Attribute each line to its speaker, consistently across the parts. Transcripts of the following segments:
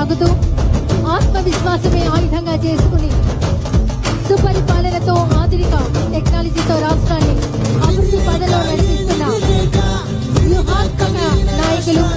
Speaker 1: సాగుతూ ఆత్మవిశ్వాసమే ఆయుధంగా చేసుకుని సుపరిపాలనతో ఆధునిక టెక్నాలజీతో రాష్ట్రాన్ని అభివృద్ధి పథంలో నడిపిస్తున్న వ్యూహాత్మక నాయకులు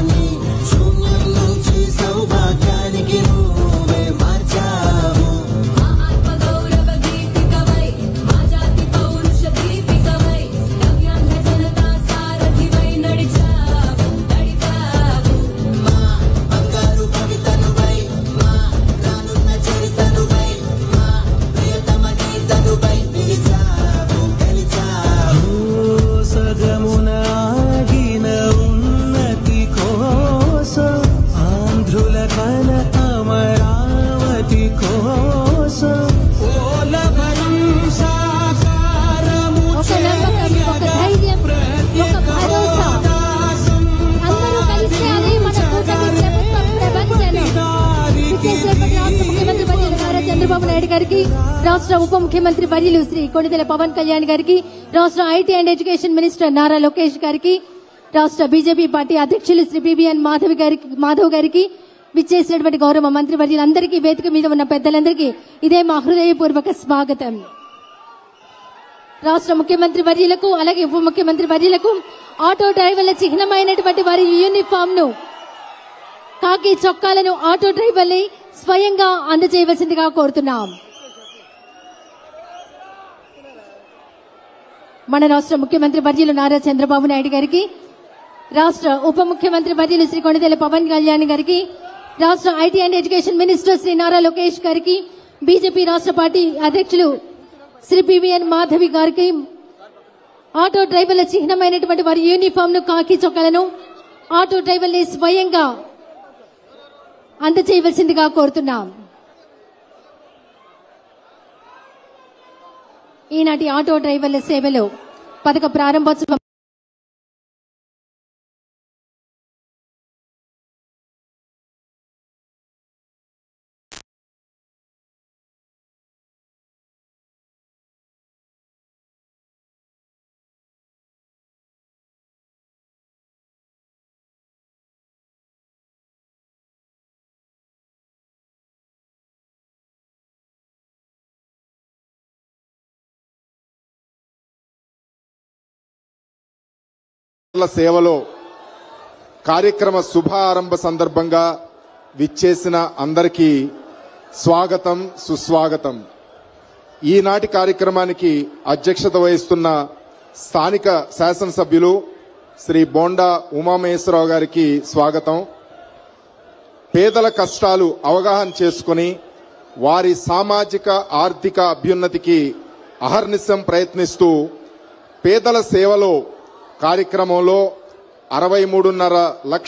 Speaker 1: చంద్రబాబు నాయుడు గారికి, రాష్ట్ర ఉప ముఖ్యమంత్రి వర్యులు శ్రీ కొణిదెల పవన్ కళ్యాణ్ గారికి, రాష్ట్ర IT and education minister Nara Lokesh గారికి, రాష్ట్ర బీజేపీ పార్టీ అధ్యక్షులు శ్రీ బిబిఎన్ మాధవ్ గారికి, విచ్చేసినటువంటి గౌరవ మంత్రి వర్యులందరికీ, వేదిక మీద ఉన్న పెద్దలందరికీ ఇదే మా హృదయపూర్వక స్వాగతం. రాష్ట్ర ముఖ్యమంత్రి వర్యులకు అలాగే ఉప ముఖ్యమంత్రి వర్యులకు ఆటో డ్రైవర్ల చిహ్నమైనటువంటి వారి యూనిఫామ్ ను, కాకి చొక్కాలను ఆటో డ్రైవర్లే స్వయంగా అందజేయవలసిందిగా కోరుతున్నాం. మన రాష్ట్ర ముఖ్యమంత్రి వర్యులు నారా చంద్రబాబు నాయుడు గారికి, రాష్ట్ర ఉప ముఖ్యమంత్రి వర్యులు శ్రీ కొణిదెల పవన్ కళ్యాణ్ గారికి, రాష్ట్ర IT and education minister Shri Nara Lokesh గారికి, బీజేపీ రాష్ట్ర పార్టీ అధ్యక్షులు శ్రీ బివిఎన్ మాధవి గారికి ఆటో డ్రైవర్ల చిహ్నమైనటువంటి వారి యూనిఫామ్ ను, కాకి చొక్కాలను ఆటో డ్రైవర్లే స్వయంగా అందజేయవలసిందిగా కోరుతున్నాం. ఈనాటి ఆటో డ్రైవర్ల సేవలో పథక ప్రారంభోత్సవం
Speaker 2: సేవలో కార్యక్రమ శుభారంభ సందర్భంగా విచ్చేసిన అందరికీ స్వాగతం, సుస్వాగతం. ఈనాటి కార్యక్రమానికి అధ్యక్షత వహిస్తున్న స్థానిక శాసనసభ్యులు శ్రీ బోండా ఉమామహేశ్వరరావు గారికి స్వాగతం. పేదల కష్టాలు అవగాహన చేసుకుని వారి సామాజిక ఆర్థిక అభ్యున్నతికి అహర్నిశం ప్రయత్నిస్తూ పేదల సేవలో కార్యక్రమంలో 63.5 లక్షల